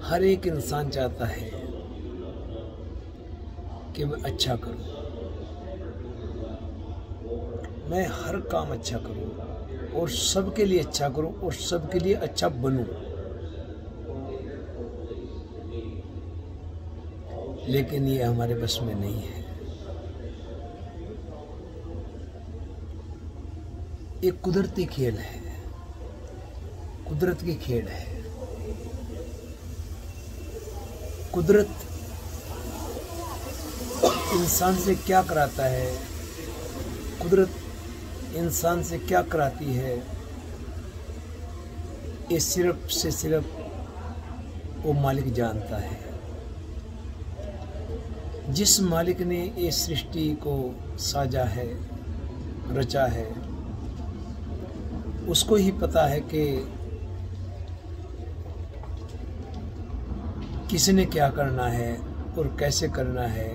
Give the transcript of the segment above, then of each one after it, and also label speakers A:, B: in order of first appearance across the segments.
A: हर एक इंसान चाहता है कि मैं अच्छा करूं, मैं हर काम अच्छा करूं और सबके लिए अच्छा करूं और सबके लिए अच्छा बनूं। लेकिन ये हमारे बस में नहीं है। एक कुदरती खेल है, कुदरत की खेल है। कुदरत इंसान से क्या कराता है, कुदरत इंसान से क्या कराती है, ये सिर्फ से सिर्फ वो मालिक जानता है। जिस मालिक ने ये सृष्टि को साजा है, रचा है, उसको ही पता है कि किसने क्या करना है और कैसे करना है,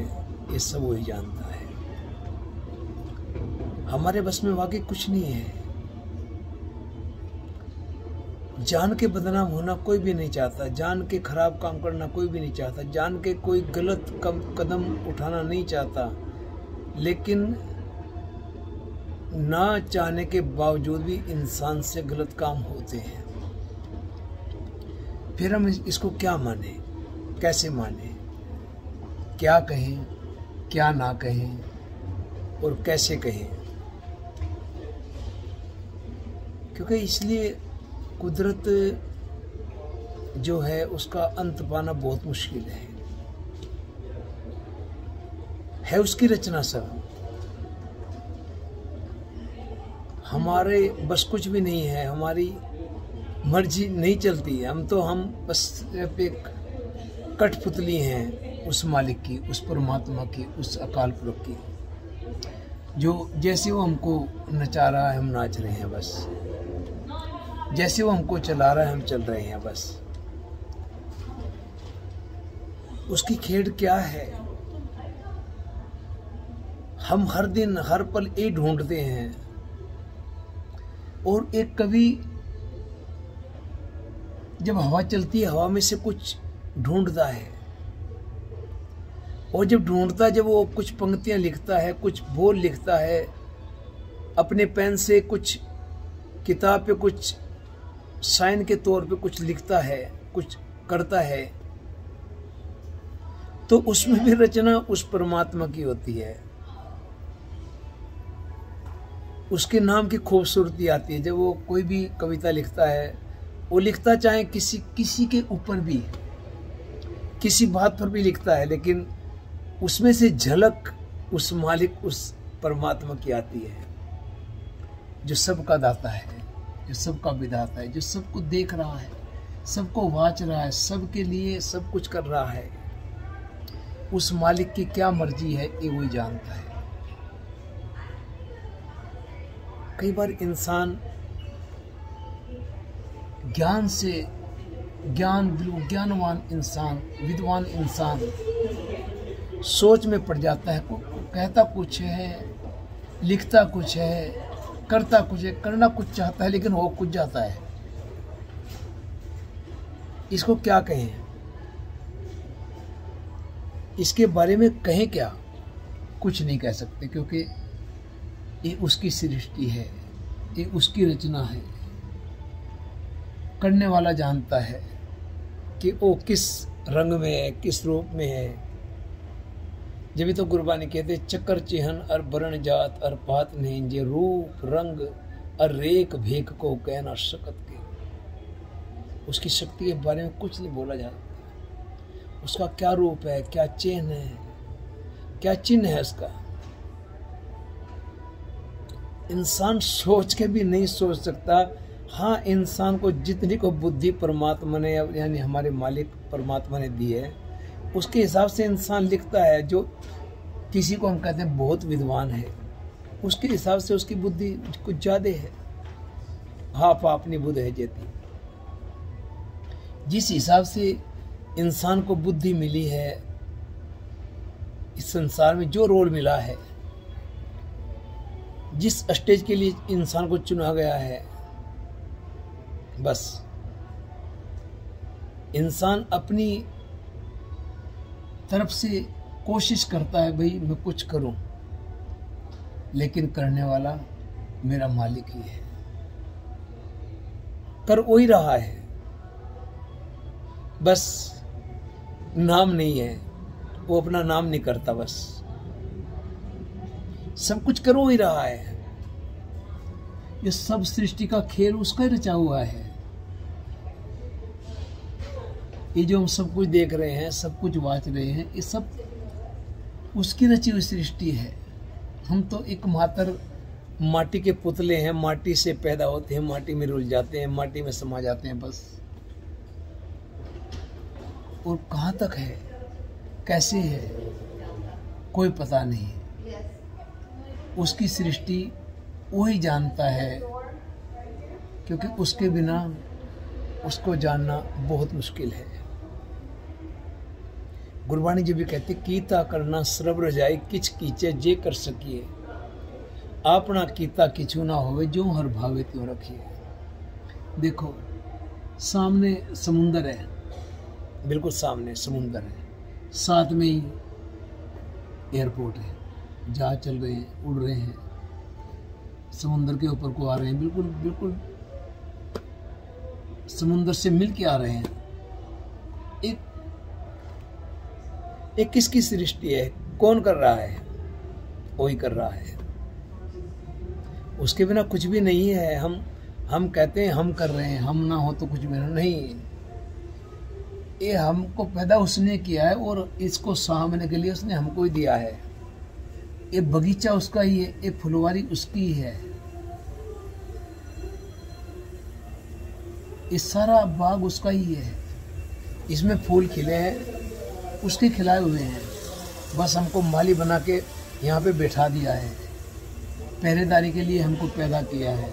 A: ये सब वही जानता है। हमारे बस में वाकई कुछ नहीं है। जान के बदनाम होना कोई भी नहीं चाहता, जान के खराब काम करना कोई भी नहीं चाहता, जान के कोई गलत कदम उठाना नहीं चाहता, लेकिन ना चाहने के बावजूद भी इंसान से गलत काम होते हैं। फिर हम इसको क्या माने, कैसे माने, क्या कहें, क्या ना कहें और कैसे कहें? क्योंकि इसलिए कुदरत जो है उसका अंत पाना बहुत मुश्किल है उसकी रचना सब। हमारे बस कुछ भी नहीं है, हमारी मर्जी नहीं चलती है। हम बस एक कठपुतली हैं उस मालिक की, उस परमात्मा की, उस अकाल पुरख की, जो जैसे वो हमको नचा रहा है हम नाच रहे हैं, बस जैसे वो हमको चला रहा है हम चल रहे हैं, बस। उसकी खेड़ क्या है? हम हर दिन हर पल ये ढूंढते हैं, और एक कवि जब हवा चलती है हवा में से कुछ ढूंढता है, और जब ढूंढता, जब वो कुछ पंक्तियां लिखता है, कुछ बोल लिखता है अपने पेन से, कुछ किताब पे कुछ साइन के तौर पे कुछ लिखता है, कुछ करता है, तो उसमें भी रचना उस परमात्मा की होती है। उसके नाम की खूबसूरती आती है। जब वो कोई भी कविता लिखता है, वो लिखता चाहे किसी के ऊपर भी, किसी बात पर भी लिखता है, लेकिन उसमें से झलक उस मालिक, उस परमात्मा की आती है, जो सबका दाता है, जो सबका विधाता है, जो सबको देख रहा है, सबको वाच रहा है, सबके लिए सब कुछ कर रहा है। उस मालिक की क्या मर्जी है ये वही जानता है। कई बार इंसान ज्ञानवान इंसान, विद्वान इंसान सोच में पड़ जाता है, कहता कुछ है, लिखता कुछ है, करता कुछ है, करना कुछ चाहता है, लेकिन हो कुछ जाता है। इसको क्या कहें? इसके बारे में कहें क्या? कुछ नहीं कह सकते, क्योंकि ये उसकी सृष्टि है, ये उसकी रचना है। करने वाला जानता है कि वो किस रंग में है, किस रूप में है। जब तो गुरबानी कहते चक्कर चिहन और बरण जात और पात नहीं, जे रूप रंग और रेख भेख को कहना सकत के। उसकी शक्ति के बारे में कुछ नहीं बोला जाता। उसका क्या रूप है, क्या चिन्ह है, क्या चिन्ह है उसका, इंसान सोच के भी नहीं सोच सकता। हाँ, इंसान को जितनी को बुद्धि परमात्मा ने, यानी हमारे मालिक परमात्मा ने दी है, उसके हिसाब से इंसान लिखता है। जो किसी को हम कहते हैं बहुत विद्वान है, उसके हिसाब से उसकी बुद्धि कुछ ज़्यादा है। हाफ अपनी बुद्ध है जेती। जिस हिसाब से इंसान को बुद्धि मिली है, इस संसार में जो रोल मिला है, जिस स्टेज के लिए इंसान को चुना गया है, बस इंसान अपनी तरफ से कोशिश करता है भाई मैं कुछ करूं, लेकिन करने वाला मेरा मालिक ही है, कर वही रहा है, बस नाम नहीं है, वो अपना नाम नहीं करता, बस सब कुछ कर वही रहा है। ये सब सृष्टि का खेल उसका रचा हुआ है। ये जो हम सब कुछ देख रहे हैं, सब कुछ वाच रहे हैं, ये सब उसकी रची हुई सृष्टि है। हम तो एक मात्र माटी के पुतले हैं, माटी से पैदा होते हैं, माटी में रुल जाते हैं, माटी में समा जाते हैं बस। और कहाँ तक है, कैसे है, कोई पता नहीं। उसकी सृष्टि वही जानता है, क्योंकि उसके बिना उसको जानना बहुत मुश्किल है। गुरबाणी जी भी कहते कीता करना सर्ब रजाई किच कीचे जे कर सकिए, अपना कीता किचू ना होवे जो हर भावे त्यों रखिए। देखो सामने समुंदर है, बिल्कुल सामने समुंदर है, साथ में ही एयरपोर्ट है, जहाज चल रहे हैं, उड़ रहे हैं, समुंदर के ऊपर को आ रहे हैं, बिल्कुल बिल्कुल समुंदर से मिल के आ रहे हैं। एक किसकी सृष्टि है, कौन कर रहा है, वही कर रहा है, उसके बिना कुछ भी नहीं है। हम कहते हैं हम कर रहे हैं, हम ना हो तो कुछ भी नहीं। ये हमको पैदा उसने किया है और इसको सामने के लिए उसने हमको ही दिया है। ये बगीचा उसका ही है, ये फुलवारी उसकी है, ये सारा बाग उसका ही है। इसमें फूल खिले हैं, उसके खिलाए हुए हैं, बस हमको माली बना के यहाँ पे बैठा दिया है। पहरेदारी के लिए हमको पैदा किया है,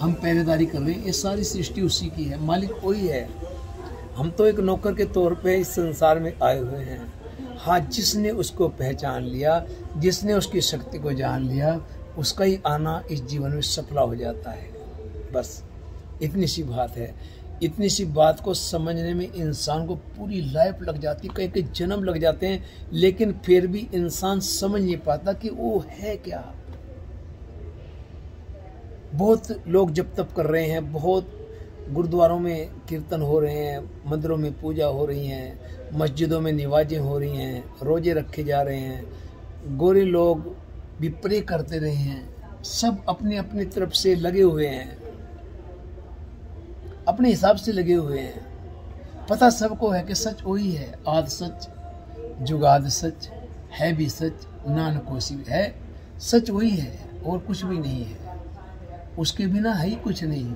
A: हम पहरेदारी कर रहे हैं। ये सारी सृष्टि उसी की है, मालिक वही है। हम तो एक नौकर के तौर पे इस संसार में आए हुए हैं। हाँ, जिसने उसको पहचान लिया, जिसने उसकी शक्ति को जान लिया, उसका ही आना इस जीवन में सफला हो जाता है। बस इतनी सी बात है। इतनी सी बात को समझने में इंसान को पूरी लाइफ लग जाती, कई कई जन्म लग जाते हैं, लेकिन फिर भी इंसान समझ नहीं पाता कि वो है क्या। बहुत लोग जप तप कर रहे हैं, बहुत गुरुद्वारों में कीर्तन हो रहे हैं, मंदिरों में पूजा हो रही हैं, मस्जिदों में नमाज़ें हो रही हैं, रोजे रखे जा रहे हैं, गोरे लोग भी प्रे करते रहे हैं, सब अपनी अपनी तरफ से लगे हुए हैं, अपने हिसाब से लगे हुए हैं। पता सबको है कि सच वही है, आद सच जुगाद सच है भी सच, नानक होसी है, सच वही है और कुछ भी नहीं है। उसके बिना है ही कुछ नहीं,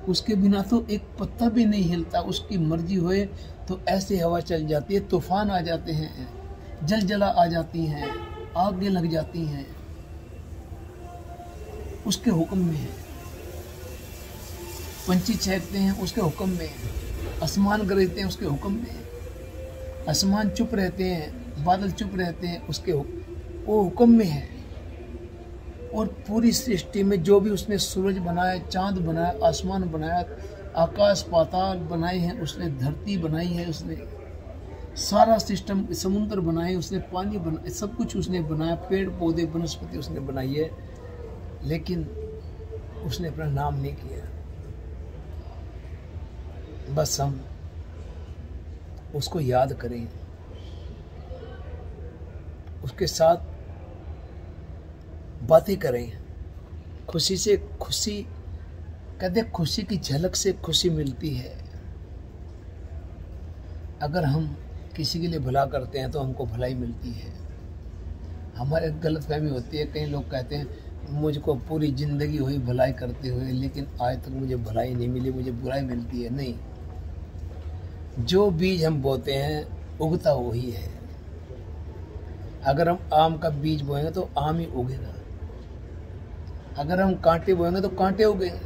A: उसके बिना तो एक पत्ता भी नहीं हिलता। उसकी मर्जी होए तो ऐसे हवा चल जाती है, तूफान आ जाते हैं, जलजला आ जाती हैं, आग लग जाती हैं, उसके हुक्म में है। पंछी चहकते हैं उसके हुक्म में, आसमान गरजते हैं उसके हुक्म में, आसमान चुप रहते हैं, बादल चुप रहते हैं, उसके वो हुक्म में है। और पूरी सृष्टि में जो भी उसने सूरज बनाया, चांद बनाया, आसमान बनाया, आकाश पाताल बनाए हैं उसने, धरती बनाई है उसने, सारा सिस्टम, समुद्र बनाए उसने, पानी बनाए, सब कुछ उसने बनाया, पेड़ पौधे वनस्पति उसने बनाई है, लेकिन उसने अपना नाम नहीं किया। बस हम उसको याद करें, उसके साथ बातें करें, खुशी से, खुशी कहते खुशी की झलक से खुशी मिलती है। अगर हम किसी के लिए भला करते हैं तो हमको भलाई मिलती है। हमारे गलतफहमी होती है, कई लोग कहते हैं मुझको पूरी ज़िंदगी हुई भलाई करते हुए, लेकिन आज तक मुझे भलाई नहीं मिली, मुझे बुराई मिलती है। नहीं, जो बीज हम बोते हैं उगता वही है। अगर हम आम का बीज बोएंगे तो आम ही उगेगा, अगर हम कांटे बोएंगे तो कांटे उगेंगे,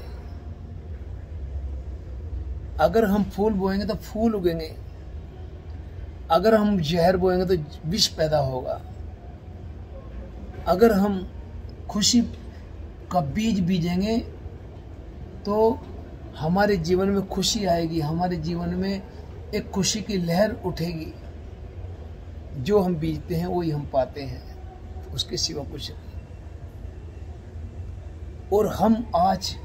A: अगर हम फूल बोएंगे तो फूल उगेंगे, अगर हम जहर बोएंगे तो विष पैदा होगा, अगर हम खुशी का बीज बीजेंगे तो हमारे जीवन में खुशी आएगी, हमारे जीवन में एक खुशी की लहर उठेगी। जो हम बीजते हैं वही हम पाते हैं, उसके सिवा कुछ नहीं। और हम आज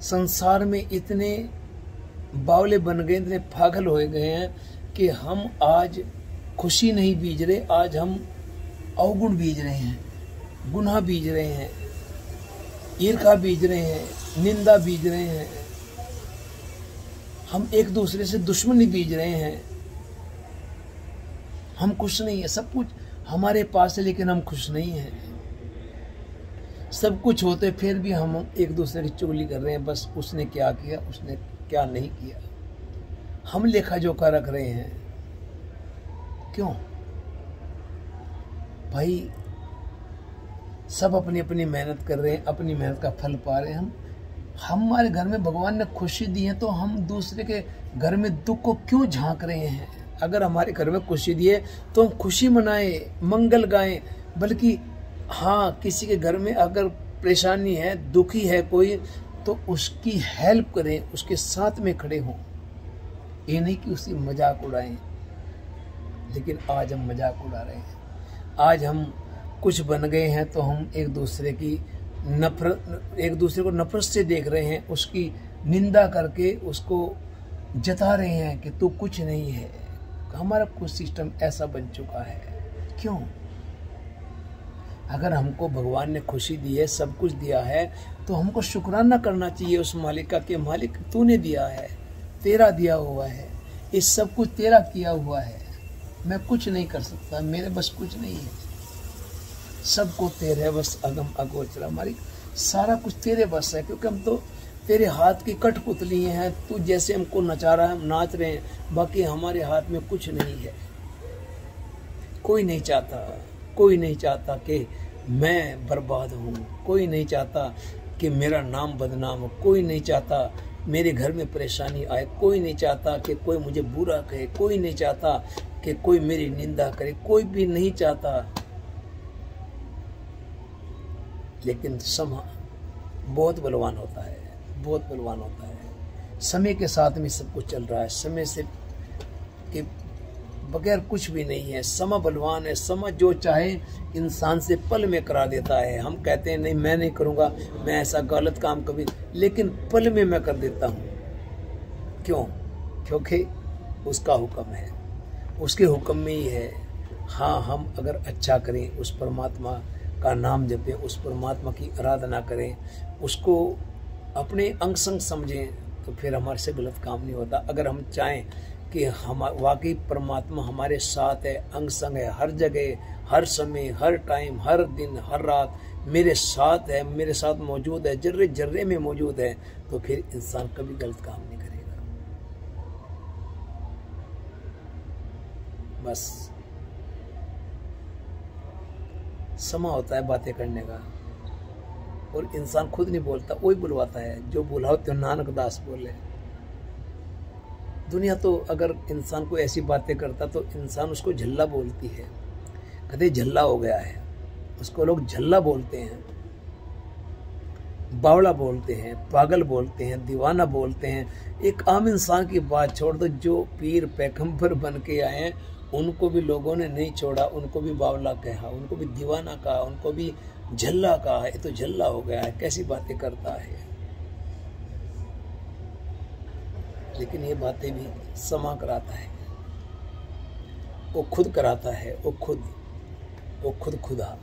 A: संसार में इतने बावले बन गए, इतने पागल हो गए हैं कि हम आज खुशी नहीं बीज रहे, आज हम अवगुण बीज रहे हैं, गुनाह बीज रहे हैं, ईर्ष्या बीज रहे हैं, निंदा बीज रहे हैं, हम एक दूसरे से दुश्मनी बीज रहे हैं। हम खुश नहीं है, सब कुछ हमारे पास है लेकिन हम खुश नहीं हैं। सब कुछ होते फिर भी हम एक दूसरे की चुगली कर रहे हैं, बस उसने क्या किया, उसने क्या नहीं किया, हम लेखा जोखा रख रहे हैं। क्यों भाई? सब अपनी अपनी मेहनत कर रहे हैं, अपनी मेहनत का फल पा रहे हैं। हमारे घर में भगवान ने खुशी दी है तो हम दूसरे के घर में दुख को क्यों झांक रहे हैं? अगर हमारे घर में खुशी दी है तो हम खुशी मनाएं, मंगल गाएं। बल्कि हाँ, किसी के घर में अगर परेशानी है, दुखी है कोई, तो उसकी हेल्प करें, उसके साथ में खड़े हों। ये नहीं कि उसकी मजाक उड़ाएं। लेकिन आज हम मजाक उड़ा रहे हैं। आज हम कुछ बन गए हैं तो हम एक दूसरे को नफरत से देख रहे हैं, उसकी निंदा करके उसको जता रहे हैं कि तू कुछ नहीं है। हमारा कुछ सिस्टम ऐसा बन चुका है। क्यों? अगर हमको भगवान ने खुशी दी है, सब कुछ दिया है, तो हमको शुक्राना करना चाहिए उस मालिक का कि मालिक तूने दिया है, तेरा दिया हुआ है, ये सब कुछ तेरा किया हुआ है, मैं कुछ नहीं कर सकता, मेरे बस कुछ नहीं है, सबको तेरे बस अगम अगोचरा मालिक, सारा कुछ तेरे बस है। क्योंकि हम तो तेरे हाथ की कठपुतली हैं, तू जैसे हमको नचा रहा है हम नाच रहे हैं, बाकी हमारे हाथ में कुछ नहीं है। कोई नहीं चाहता कि मैं बर्बाद हूँ, कोई नहीं चाहता कि मेरा नाम बदनाम हो, कोई नहीं चाहता मेरे घर में परेशानी आए, कोई नहीं चाहता कि कोई मुझे बुरा कहे, कोई नहीं चाहता कि कोई मेरी निंदा करे, कोई भी नहीं चाहता। लेकिन समय बहुत बलवान होता है, बहुत बलवान होता है। समय के साथ में सब कुछ चल रहा है, समय से के बगैर कुछ भी नहीं है। समय बलवान है, समय जो चाहे इंसान से पल में करा देता है। हम कहते हैं नहीं मैं नहीं करूँगा, मैं ऐसा गलत काम कभी, लेकिन पल में मैं कर देता हूँ। क्यों? क्योंकि उसका हुक्म है, उसके हुक्म में ही है। हाँ, हम अगर अच्छा करें, उस परमात्मा का नाम जपें, उस परमात्मा की आराधना करें, उसको अपने अंग संग समझें, तो फिर हमारे से गलत काम नहीं होता। अगर हम चाहें कि हम वाकई परमात्मा हमारे साथ है, अंग संग है, हर जगह, हर समय, हर टाइम, हर दिन, हर रात मेरे साथ है, मेरे साथ मौजूद है, जर्रे जर्रे में मौजूद है, तो फिर इंसान कभी गलत काम नहीं करेगा। बस समय होता है बातें करने का, और इंसान खुद नहीं बोलता, वही बुलवाता है। जो बुलाओ तो नानक दास बोले। दुनिया तो अगर इंसान को ऐसी बातें करता तो इंसान उसको झल्ला बोलती है, कहते झल्ला हो गया है। उसको लोग झल्ला बोलते हैं, बावला बोलते हैं, पागल बोलते हैं, दीवाना बोलते हैं। एक आम इंसान की बात छोड़ दो, जो पीर पैगंबर बन के आए हैं उनको भी लोगों ने नहीं छोड़ा, उनको भी बावला कहा, उनको भी दीवाना कहा, उनको भी झल्ला कहा। ये तो झल्ला हो गया है, कैसी बातें करता है। लेकिन ये बातें भी समा कराता है, वो खुद कराता है, वो खुद खुदा।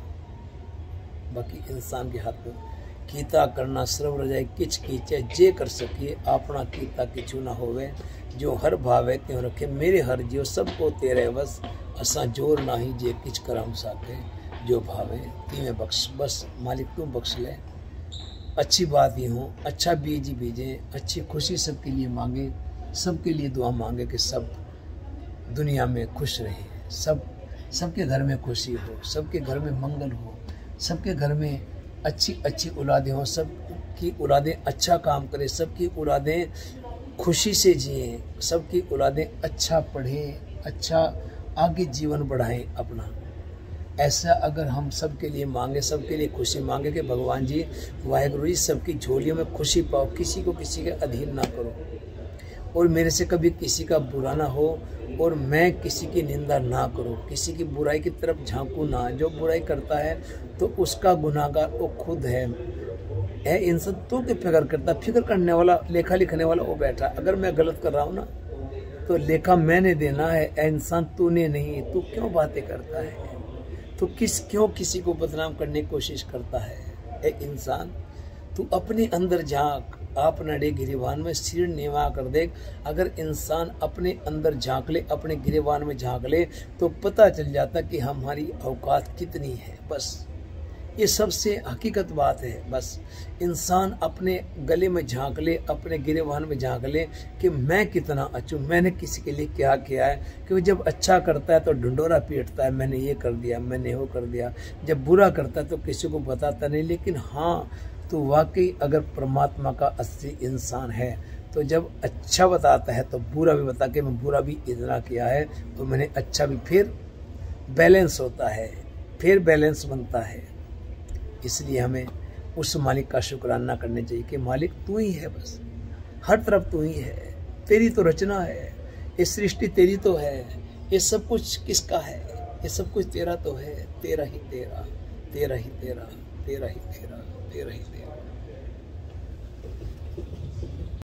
A: बाकी इंसान के हाथ में कीता करना सर्व रजाए किच कीचे, जे कर सकिए अपना कीता किचू ना होवे। जो हर भावे त्यों रखे मेरे हर जियो, सबको तेरे बस असा जोर नाही जे किच करम साके। जो भावे तीमें बख्श, बस मालिक तू बख्श ले। अच्छी बात ही हो, अच्छा बीज ही बीजे, अच्छी खुशी सबके लिए मांगे, सबके लिए दुआ मांगे कि सब दुनिया में खुश रहे, सबके घर में खुशी हो, सबके घर में मंगल हो, सबके घर में अच्छी औलादें हो, सबकी औलादें अच्छा काम करें, सबकी औलादें खुशी से जिए, सबकी औलादें अच्छा पढ़ें, अच्छा आगे जीवन बढ़ाएं अपना। ऐसा अगर हम सबके लिए मांगे, सबके लिए खुशी मांगे कि भगवान जी, वाहिगुरु जी, सबकी झोलियों में खुशी पाओ, किसी को किसी के अधीन ना करो, और मेरे से कभी किसी का बुरा ना हो, और मैं किसी की निंदा ना करूं, किसी की बुराई की तरफ झांकू ना। जो बुराई करता है तो उसका गुनाहगार वो खुद है। इंसान तो क्या फिक्र करता, फिक्र करने वाला, लेखा लिखने वाला वो बैठा। अगर मैं गलत कर रहा हूँ ना तो लेखा मैंने देना है, इंसान तूने नहीं। तू क्यों बातें करता है, तो क्यों किसी को बदनाम करने की कोशिश करता है? ए इंसान, तू अपने अंदर झांक, आप नडे गिरिवान में सिर नीवा कर देख। अगर इंसान अपने अंदर झांक ले, अपने गिरिवान में झांक ले, तो पता चल जाता कि हमारी औकात कितनी है। बस ये सबसे हकीकत बात है। बस इंसान अपने गले में झांक ले, अपने गिरेबान में झांक ले कि मैं कितना अच्छू, मैंने किसी के लिए क्या किया है। क्योंकि जब अच्छा करता है तो ढंडोरा पीटता है, मैंने ये कर दिया, मैंने वो कर दिया। जब बुरा करता है तो किसी को बताता नहीं। लेकिन हाँ, तो वाकई अगर परमात्मा का असली इंसान है तो जब अच्छा बताता है तो बुरा भी बता के मैं बुरा भी इतना किया है तो मैंने अच्छा भी, फिर बैलेंस होता है, फिर बैलेंस बनता है। इसलिए हमें उस मालिक का शुक्राना करना चाहिए कि मालिक तू ही है, बस हर तरफ तू ही है, तेरी तो रचना है, ये सृष्टि तेरी तो है, ये सब कुछ किसका है? ये सब कुछ तेरा तो है, तेरा ही तेरा, तेरा ही तेरा, तेरा ही तेरा, तेरा ही तेरा।